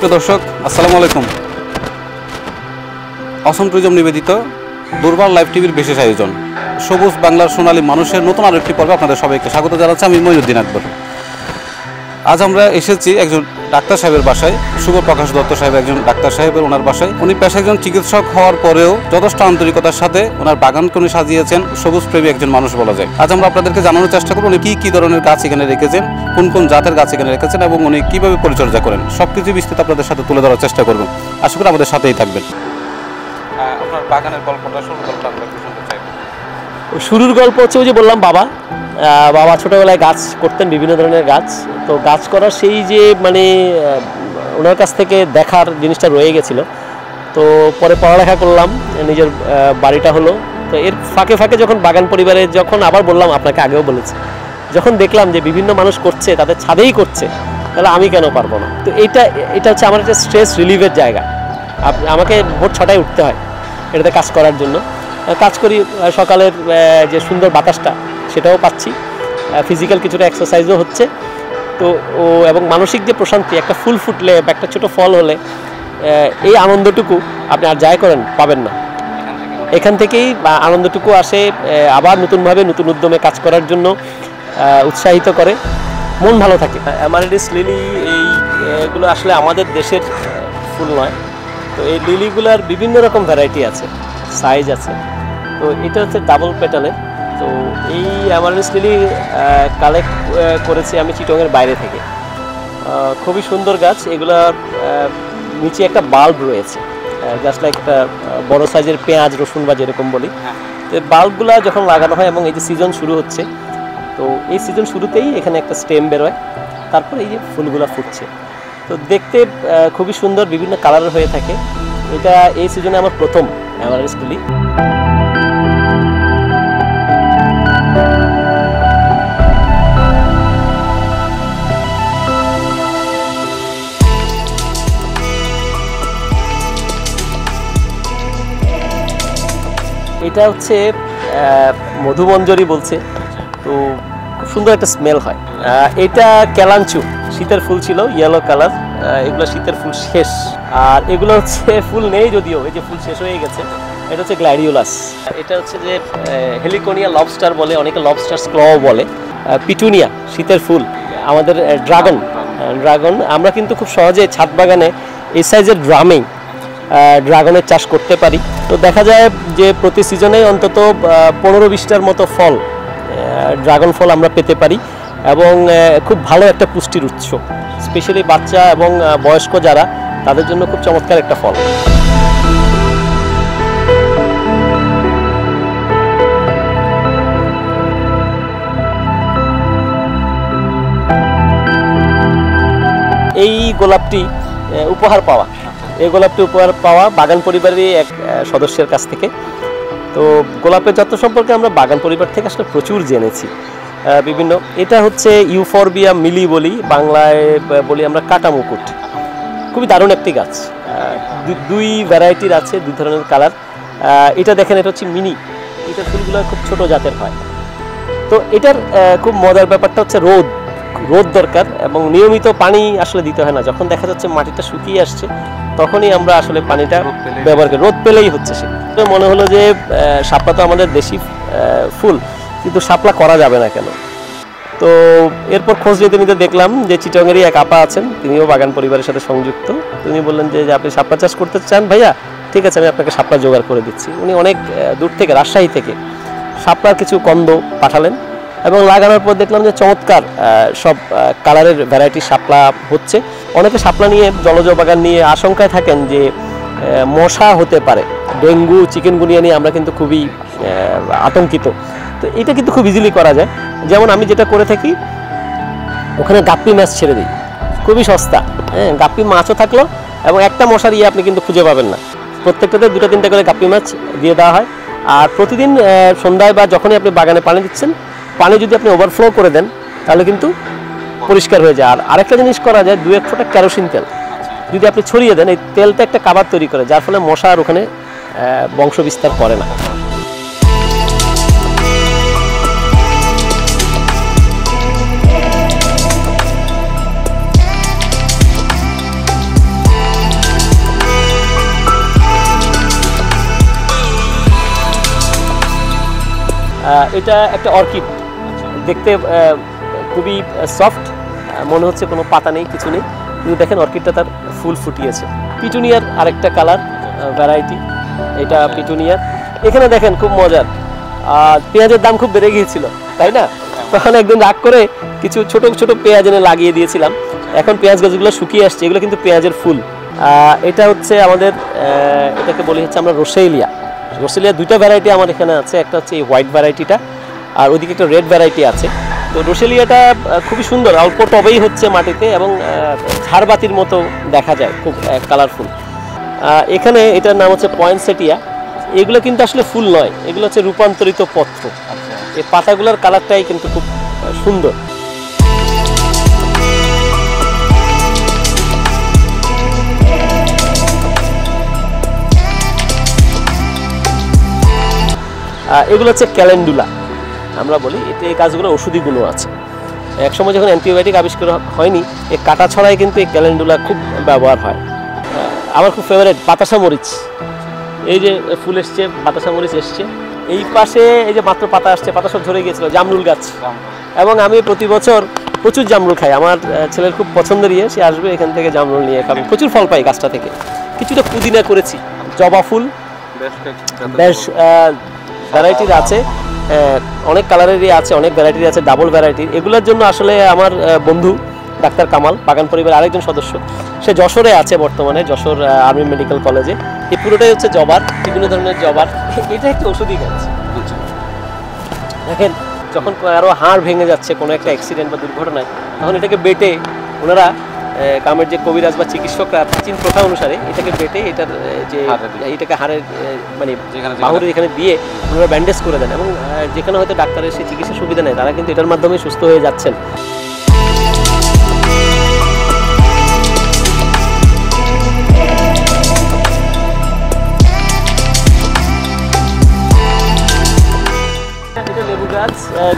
সুপ্রিয় দর্শক, আসসালামু আলাইকুম। অসম ট্যুরিজম নিবেদিত দুর্বার লাইভ টিভির বিশেষ আয়োজন সবুজ বাংলার সোনালী মানুষের নতুন আরও একটি পর্বে আপনাদের সবাইকে স্বাগত জানাচ্ছি। আমি মঈনুদ্দিন আকবর। আজ আমরা এসেছি একজন ডাক্তার সাহেবের বাসায়। শুভ প্রকাশ দত্ত সাহেব একজন ডাক্তার সাহেবের ওনার বাসায়। উনি পেশায় একজন চিকিৎসক হওয়ার পরেও যথেষ্ট আন্তরিকতার সাথে ওনার বাগানকে উনি সাজিয়েছেন। সবুজ প্রেমী একজন মানুষ বলা যায়। আজ আমরা আপনাদেরকে জানানোর চেষ্টা করব উনি কী ধরনের গাছ এখানে রেখেছেন, কোন কোন জাতের গাছ এখানে রেখেছেন এবং উনি কীভাবে পরিচর্যা করেন, সব কিছু বিস্তারিত আপনাদের সাথে তুলে ধরার চেষ্টা করব। আশা করি আমাদের সাথেই থাকবেন। আপনার বাগানের গল্পটা, শুরুর গল্পটা আমরা একটু শুনতে চাই। শুরুর গল্প হচ্ছে ওই যে বললাম, বাবা ছোটোবেলায় গাছ করতেন, বিভিন্ন ধরনের গাছ। তো গাছ করার সেই যে ওনার কাছ থেকে দেখার জিনিসটা রয়ে গেছিলো। তো পরে পড়ালেখা করলাম, নিজের বাড়িটা হলো। তো এর ফাঁকে ফাঁকে যখন বাগান পরিবারে যখন আবার বললাম, আপনাকে আগেও বলেছি, যখন দেখলাম যে বিভিন্ন মানুষ করছে, তাদের ছাদেই করছে, তাহলে আমি কেন পারবো না। তো এটা হচ্ছে আমার একটা স্ট্রেস রিলিফের জায়গা। আমাকে ভোর 6টায় উঠতে হয় এটাতে কাজ করার জন্য। কাজ করি, সকালের যে সুন্দর বাতাসটা সেটাও পাচ্ছি, ফিজিক্যাল কিছুটা এক্সারসাইজও হচ্ছে। তো এবং মানসিক যে প্রশান্তি, একটা ফুল ফুটলে বা একটা ছোটো ফল হলে এই আনন্দটুকু আপনি আর যাই করেন পাবেন না। এখান থেকেই আনন্দটুকু আসে, আবার নতুনভাবে নতুন উদ্যমে কাজ করার জন্য উৎসাহিত করে, মন ভালো থাকে। অ্যামারেলিস লিলি এইগুলো আসলে আমাদের দেশের ফুল নয়। তো এই লিলিগুলার বিভিন্ন রকম ভ্যারাইটি আছে, সাইজ আছে। তো এটা হচ্ছে ডাবল পেটালের। তো এই অ্যামারেলিস লিলি কালেক্ট করেছি আমি চিটংয়ের বাইরে থেকে। খুবই সুন্দর গাছ। এগুলার নিচে একটা বাল্ব রয়েছে, জাস্ট লাইক একটা বড় সাইজের পেঁয়াজ রসুন বা যেরকম বলি। তো বাল্বগুলা যখন লাগানো হয় এবং এই যে সিজন শুরু হচ্ছে, তো এই সিজন শুরুতেই এখানে একটা স্টেম বেরোয়, তারপর এই যে ফুলগুলা ফুটছে। তো দেখতে খুবই সুন্দর, বিভিন্ন কালারের হয়ে থাকে। এটা এই সিজনে আমার প্রথম অ্যামারেলিস লিলি। এটা হচ্ছে মধুমঞ্জরি বলছে। তো খুব সুন্দর একটা স্মেল হয়। এটা ক্যালাঞ্চু, শীতের ফুল ছিল, ইয়েলো কালার। এগুলো শীতের ফুল শেষ, আর এগুলো হচ্ছে ফুল নেই যদিও, এই যে ফুল শেষ হয়ে গেছে। এটা হচ্ছে গ্ল্যাডিওলাস। এটা হচ্ছে যে হেলিকোনিয়া লবস্টার বলে, অনেকে লবস্টার ক্লও বলে। পিটুনিয়া, শীতের ফুল। আমাদের ড্রাগন আমরা কিন্তু খুব সহজে ছাদ বাগানে এই সাইজের ড্রাগনের চাষ করতে পারি। তো দেখা যায় যে প্রতি সিজনে অন্তত 15-20টার মতো ফল, ড্রাগন ফল আমরা পেতে পারি, এবং খুব ভালো একটা পুষ্টির উৎস, স্পেশালি বাচ্চা এবং বয়স্ক যারা, তাদের জন্য খুব চমৎকার একটা ফল। এই গোলাপটি উপহার পাওয়া, বাগান পরিবারের এক সদস্যের কাছ থেকে। তো গোলাপের যত্ন সম্পর্কে আমরা বাগান পরিবার থেকে আসলে প্রচুর জেনেছি বিভিন্ন। এটা হচ্ছে ইউফরবিয়া মিলি বলি, বাংলায় বলি আমরা কাটা মুকুট। খুবই দারুণ একটি গাছ। দুই ভ্যারাইটির আছে, দুই ধরনের কালার। এটা দেখেন, এটা হচ্ছে মিনি। এটার ফুলগুলো খুব ছোট জাতের হয়। তো এটার খুব মজার ব্যাপারটা হচ্ছে রোদ দরকার, এবং নিয়মিত পানি আসলে দিতে হয় না। যখন দেখা যাচ্ছে মাটিটা শুকিয়ে আসছে, তখনই আমরা আসলে পানিটা ব্যবহার করি। রোদ পেলেই হচ্ছে সে। মনে হলো যে শাপলা তো আমাদের দেশি ফুল, কিন্তু শাপলা করা যাবে না কেন? তো এরপর খোঁজ নিতে দেখলাম যে চিটংয়েরই এক আপা আছেন, তিনিও বাগান পরিবারের সাথে সংযুক্ত। তিনি বললেন যে আপনি শাপলা চাষ করতে চান ভাইয়া, ঠিক আছে, আমি আপনাকে শাপলা জোগাড় করে দিচ্ছি। উনি অনেক দূর থেকে, রাজশাহী থেকে শাপলার কিছু কন্দ পাঠালেন, এবং লাগানোর পর দেখলাম যে চমৎকার সব কালারের ভ্যারাইটির শাপলা হচ্ছে। অনেকে শাপলা নিয়ে, জলজ বাগান নিয়ে আশঙ্কায় থাকেন যে মশা হতে পারে, ডেঙ্গু চিকেনগুনিয়া নিয়ে আমরা কিন্তু খুবই আতঙ্কিত। তো এটা কিন্তু খুব ইজিলি করা যায়। যেমন আমি যেটা করে থাকি, ওখানে গাপ্পি মাছ ছেড়ে দিই, খুবই সস্তা। গাপ্পি মাছও থাকলো, এবং একটা মশার আপনি কিন্তু খুঁজে পাবেন না। প্রত্যেকটাতে 2-3টা করে গাপ্পি মাছ দিয়ে দেওয়া হয়। আর প্রতিদিন সন্ধ্যায় বা যখনই আপনি বাগানে পানি দিচ্ছেন, পানি যদি আপনি ওভারফ্লো করে দেন, তাহলে কিন্তু পরিষ্কার হয়ে যায়। আর আরেকটা জিনিস করা যায়, 2-1 ফোঁটা কেরোসিন তেল যদি আপনি ছড়িয়ে দেন, এই তেলটা একটা কাবার তৈরি করে, যার ফলে মশা আর ওখানে বংশ বিস্তার করে না। এটা একটা অর্কিড, দেখতে খুবই সফট, মনে হচ্ছে কোনো পাতা নেই, কিছু নেই, কিন্তু দেখেন অর্কিডটা তার ফুল ফুটিয়েছে। পিটুনিয়ার আরেকটা কালার ভ্যারাইটি, এটা পিটুনিয়ার। এখানে দেখেন খুব মজার, পেঁয়াজের দাম খুব বেড়ে গিয়েছিল, তাই না? তখন একদিন রাগ করে কিছু ছোট ছোট পেঁয়াজ এনে লাগিয়ে দিয়েছিলাম। এখন পেঁয়াজ গাছগুলো শুকিয়ে আসছে, এগুলো কিন্তু পেঁয়াজের ফুল। এটা হচ্ছে আমাদের, এটাকে বলি হচ্ছে আমরা রোসেলিয়া। রোসেলিয়া দুইটা ভ্যারাইটি আমার এখানে আছে, একটা হচ্ছে এই হোয়াইট ভ্যারাইটিটা, আর ওইদিকে একটা রেড ভ্যারাইটি আছে। তো রোসেলিয়াটা খুবই সুন্দর, অল্প টবেই হচ্ছে মাটিতে, এবং ঝাড়বাতির মতো দেখা যায়, খুব কালারফুল। এখানে এটার নাম হচ্ছে পয়েন্টসেটিয়া। এগুলো কিন্তু আসলে ফুল নয়, এগুলো হচ্ছে রূপান্তরিত পত্র। এই পাতাগুলোর কালারটাই কিন্তু খুব সুন্দর। এগুলো হচ্ছে ক্যালেন্ডুলা আমরা বলি, এতে এই গাছগুলো ওষুধি গুণ আছে। একসময় যখন অ্যান্টিবায়োটিক আবিষ্কার হয়নি, এই কাটা ছড়ায় কিন্তু এই ক্যালেন্ডুলা খুব ব্যবহার হয়। আমার খুব ফেভারিট বাতাসা মরিচ, এই যে ফুল এসছে, বাতাসা মরিচ এসছে। এই পাশে এই যে মাত্র পাতা আসছে, পাতা সব ঝরে গিয়েছিল, জামরুল গাছ। এবং আমি প্রতি বছর প্রচুর জামরুল খাই, আমার ছেলের খুব পছন্দের, সে আসবে এখান থেকে জামরুল নিয়ে খাবে, প্রচুর ফল পাই গাছটা থেকে। কিছুটা পুদিনা করেছি, জবা ফুল বেশ ভ্যারাইটির আছে, অনেক কালারেরই আছে, অনেক ভ্যারাইটির আছে, ডাবল ভ্যারাইটির। এগুলোর জন্য আসলে আমার বন্ধু ডাক্তার কামাল, বাগান পরিবারের আরেকজন সদস্য, সে যশোরে আছে বর্তমানে, যশোর আর্মি মেডিকেল কলেজে। এই পুরোটাই হচ্ছে জবার, বিভিন্ন ধরনের জবার। এটা একটি ওষুধি গাছ। দেখেন যখন আরও হাড় ভেঙে যাচ্ছে কোনো একটা অ্যাক্সিডেন্ট বা দুর্ঘটনায়, তখন এটাকে বেটে ওনারা, গ্রামের যে কবিরাজ বা চিকিৎসকরা প্রাচীন প্রথা অনুসারে এটাকে বেটে, এটার যে এইটাকে হাড়ের মানে বাহুরের এখানে দিয়ে ওনারা ব্যান্ডেজ করে দেন, এবং যেখানে হয়তো ডাক্তারের সেই চিকিৎসা সুবিধা নেই, তারা কিন্তু এটার মাধ্যমে সুস্থ হয়ে যাচ্ছেন।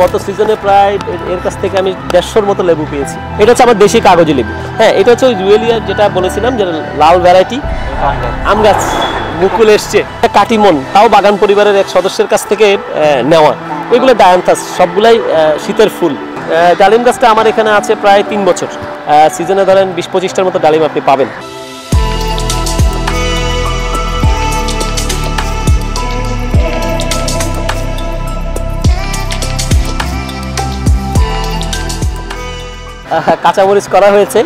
গত সিজনে প্রায় এর কাছ থেকে আমি 150-র মতো লেবু পেয়েছি। এটা হচ্ছে আমার দেশি কাগজি লেবু। হ্যাঁ, এটা হচ্ছে ওই জুয়েলিয়া যেটা বলেছিলাম, যে লাল ভ্যারাইটি আম গাছ, মুকুল এসছে। কাটিমন, তাও বাগান পরিবারের এক সদস্যের কাছ থেকে নেওয়া। এগুলো ডায়ান্থাস, সবগুলাই শীতের ফুল। ডালিম গাছটা আমার এখানে আছে প্রায় 3 বছর। সিজনে ধরেন 20-25টার মতো ডালিম আপনি পাবেন। কাঁচামরিচ করা হয়েছে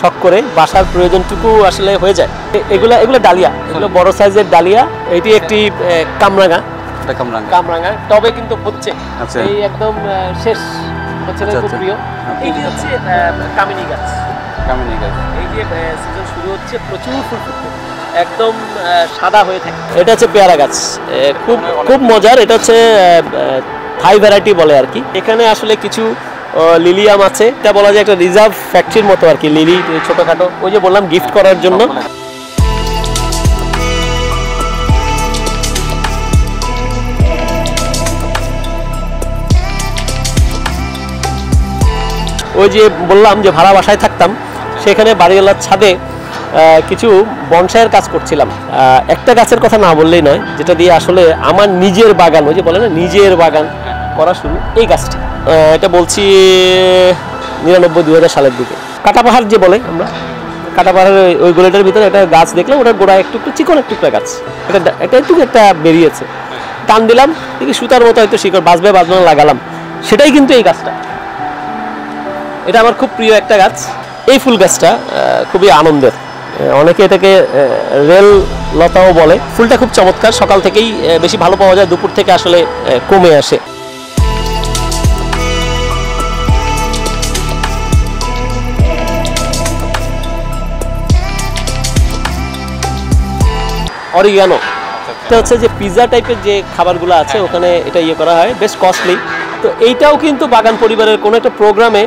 শখ করে, বাসার প্রয়োজনটুকু আসলে হয়ে যায়। এগুলো ডালিয়া, এগুলো বড় সাইজের ডালিয়া। এটি একটি কামরাঙা, কামরাঙা টবে কিন্তু হচ্ছে, এই একদম শেষ হচ্ছে, খুব প্রিয়। এইটি হচ্ছে কামিনী গাছ। এই যে সিজন শুরু হচ্ছে, প্রচুর ফুল ফুটবে, একদম সাদা হয়ে থাকে। এটা হচ্ছে পেয়ারা গাছ, খুব মজার। এটা হচ্ছে থাই ভ্যারাইটি বলে আর কি। এখানে আসলে কিছু লিলিয়াম আছে, এটা বলা যায় একটা রিজার্ভ ফ্যাক্টরির মতো আর কি, লিলি ছোটখাটো, ওই যে বললাম গিফট করার জন্য। ওই যে বললাম যে ভাড়া বাসায় থাকতাম, সেখানে বাড়িওয়ালার ছাদে কিছু বনসাইয়ের কাজ করছিলাম। একটা গাছের কথা না বললেই নয়, যেটা দিয়ে আসলে আমার নিজের বাগান, ওই যে বলে না নিজের বাগান করা শুরু, এই গাছটি। এটা বলছি 99-2000 সালের দিকে। কাটাপাহাড় যে বলে আমরা, কাটাপাহাড়ের ওই গোলাটার ভিতরে একটা গাছ দেখলাম, ওটার গোড়া একটু চিকন একটা গাছ, এটা একটু একটা বেরিয়েছে, টান দিলাম, দেখি সুতার মতো হয়তো শিকড় বাঁচবে না, লাগালাম, সেটাই কিন্তু এই গাছটা। এটা আমার খুব প্রিয় একটা গাছ। এই ফুল গাছটা খুবই আনন্দের, অনেকে এটাকে রেল লতাও বলে। ফুলটা খুব চমৎকার, সকাল থেকেই বেশি ভালো পাওয়া যায়, দুপুর থেকে আসলে কমে আসে। অরিগানো, এটা হচ্ছে যে পিৎজা টাইপের যে খাবারগুলো আছে ওখানে এটা করা হয়, বেশ কস্টলি। তো এইটাও কিন্তু বাগান পরিবারের কোনো একটা প্রোগ্রামে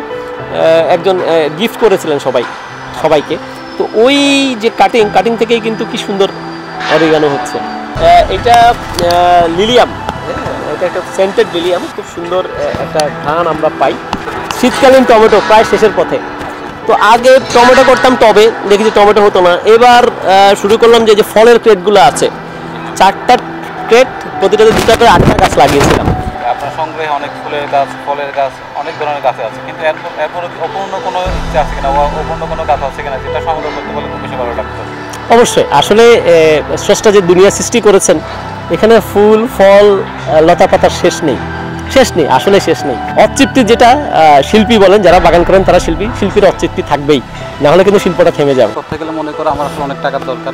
একজন গিফট করেছিলেন সবাইকে। তো ওই যে কাটিং থেকেই কিন্তু কি সুন্দর অরিগানো হচ্ছে। এটা লিলিয়াম, এটা একটা সেন্টেড লিলিয়াম, খুব সুন্দর একটা ঘ্রাণ আমরা পাই। শীতকালীন টমেটো প্রায় শেষের পথে। তো আগে টমেটো করতাম টবে, দেখেছি টমেটো হতো না। এবার শুরু করলাম যে ফলের ক্রেটগুলো আছে, 4টা ক্রেট, প্রতিটাতে 2টা করে 8টা গাছ লাগিয়েছিলাম। আপনার সংগ্রহে অনেক ফুলের গাছ, ফলের গাছ, অনেক ধরনের গাছ আছে, কিন্তু এরপর অপূর্ণ কোনো ইচ্ছা আছে কিনা বা অপূর্ণ কোনো গাছ আছে কিনা যেটা সংগ্রহ করতে পারলে খুব বেশি ভালো লাগতো? অবশ্যই। আসলে স্রষ্টা যে দুনিয়া সৃষ্টি করেছেন, এখানে ফুল ফল লতা পাতার শেষ নেই, আসলে শেষ নেই। অতৃপ্তি যেটা শিল্পী বলেন, যারা বাগান করেন তারা শিল্পীর অতৃপ্তি থাকবেই, না হলে কিন্তু শিল্পটা থেমে যাবে। করতে গেলে মনে করো আমার আসলে অনেক টাকার দরকার,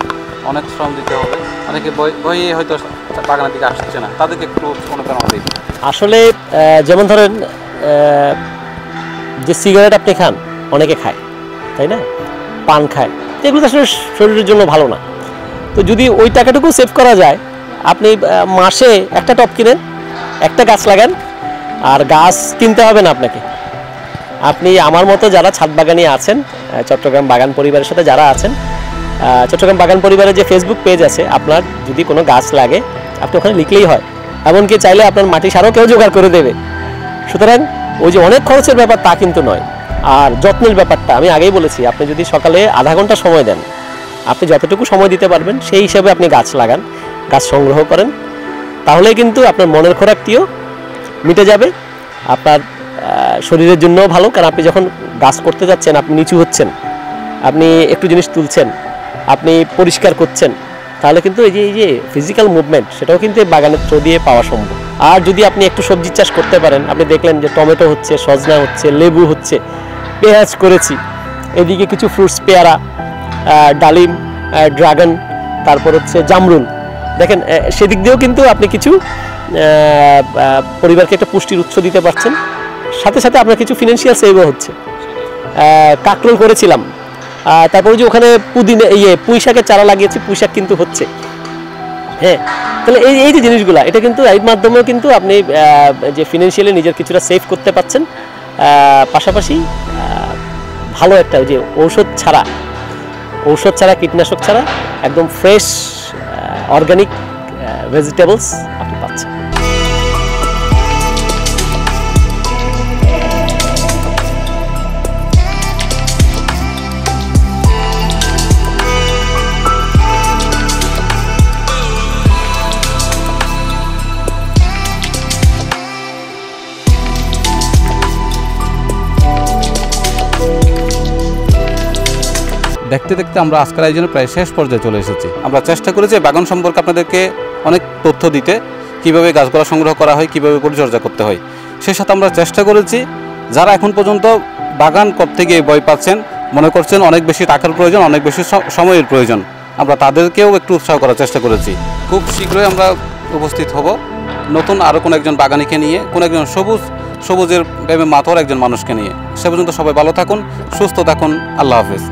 অনেক শ্রম দিতে হবে, অনেকে বইয়ে হয়তো বাগানের দিকে আসছে না, তাদেরকে একটু অনুপ্রেরণা দিই। আসলে যেমন ধরেন যে সিগারেট আপনি খান, অনেকে খায়, তাই না, পান খায়, এগুলো তো আসলে শরীরের জন্য ভালো না। তো যদি ওই টাকাটুকু সেভ করা যায়, আপনি মাসে একটা টব কিনেন, একটা গাছ লাগান, আর গাছ কিনতে হবে না আপনাকে। আপনি আমার মতো যারা ছাদ বাগানি আছেন, চট্টগ্রাম বাগান পরিবারের সাথে যারা আছেন, চট্টগ্রাম বাগান পরিবারের যে ফেসবুক পেজ আছে, আপনার যদি কোনো গাছ লাগে আপনি ওখানে লিখলেই হয়, এমনকি চাইলে আপনার মাটি সারও কেউ জোগাড় করে দেবে। সুতরাং ওই যে অনেক খরচের ব্যাপার তা কিন্তু নয়। আর যত্নের ব্যাপারটা আমি আগেই বলেছি, আপনি যদি সকালে আধা ঘন্টা সময় দেন, আপনি যতটুকু সময় দিতে পারবেন সেই হিসাবে আপনি গাছ লাগান, গাছ সংগ্রহ করেন, তাহলে কিন্তু আপনার মনের খোরাকটিও মিটে যাবে, আপনার শরীরের জন্যও ভালো। কারণ আপনি যখন গাছ করতে যাচ্ছেন, আপনি নিচু হচ্ছেন, আপনি একটু জিনিস তুলছেন, আপনি পরিষ্কার করছেন, তাহলে কিন্তু এই যে ফিজিক্যাল মুভমেন্ট, সেটাও কিন্তু এই বাগানের থ্রু দিয়ে পাওয়া সম্ভব। আর যদি আপনি একটু সবজি চাষ করতে পারেন, আপনি দেখলেন যে টমেটো হচ্ছে, সজনা হচ্ছে, লেবু হচ্ছে, পেঁয়াজ করেছি, এদিকে কিছু ফ্রুটস, পেয়ারা, ডালিম, ড্রাগন, তারপর হচ্ছে জামরুল, দেখেন সেদিক দিয়েও কিন্তু আপনি কিছু পরিবারকে একটা পুষ্টির উৎস দিতে পারছেন, সাথে সাথে আপনার কিছু ফিনান্সিয়াল সেভও হচ্ছে। কাঁকরোল করেছিলাম, তারপরে যে ওখানে পুঁই শাকের চারা লাগিয়েছি, পুঁই শাক কিন্তু হচ্ছে। হ্যাঁ, তাহলে এই যে জিনিসগুলো, এটা কিন্তু এর মাধ্যমেও কিন্তু আপনি যে ফিনান্সিয়ালি নিজের কিছুটা সেভ করতে পারছেন, পাশাপাশি ভালো একটা যে ঔষধ ছাড়া কীটনাশক ছাড়া একদম ফ্রেশ অর্গানিক ভেজিটেবলস আপনি পাচ্ছেন। দেখতে দেখতে আমরা আজকের আয়োজনে প্রায় শেষ পর্যায়ে চলে এসেছি। আমরা চেষ্টা করেছি বাগান সম্পর্কে আপনাদেরকে অনেক তথ্য দিতে, কিভাবে গাছগুলো সংগ্রহ করা হয়, কিভাবে পরিচর্যা করতে হয়। সেই সাথে আমরা চেষ্টা করেছি যারা এখন পর্যন্ত বাগান করতে গিয়ে ভয় পাচ্ছেন, মনে করছেন অনেক বেশি টাকার প্রয়োজন, অনেক বেশি সময়ের প্রয়োজন, আমরা তাদেরকেও একটু উৎসাহ করার চেষ্টা করেছি। খুব শীঘ্রই আমরা উপস্থিত হব নতুন আরও কোনো একজন বাগানিকে নিয়ে, কোনো একজন সবুজের প্রেমে মাতোয়ার একজন মানুষকে নিয়ে। সে পর্যন্ত সবাই ভালো থাকুন, সুস্থ থাকুন। আল্লাহ হাফেজ।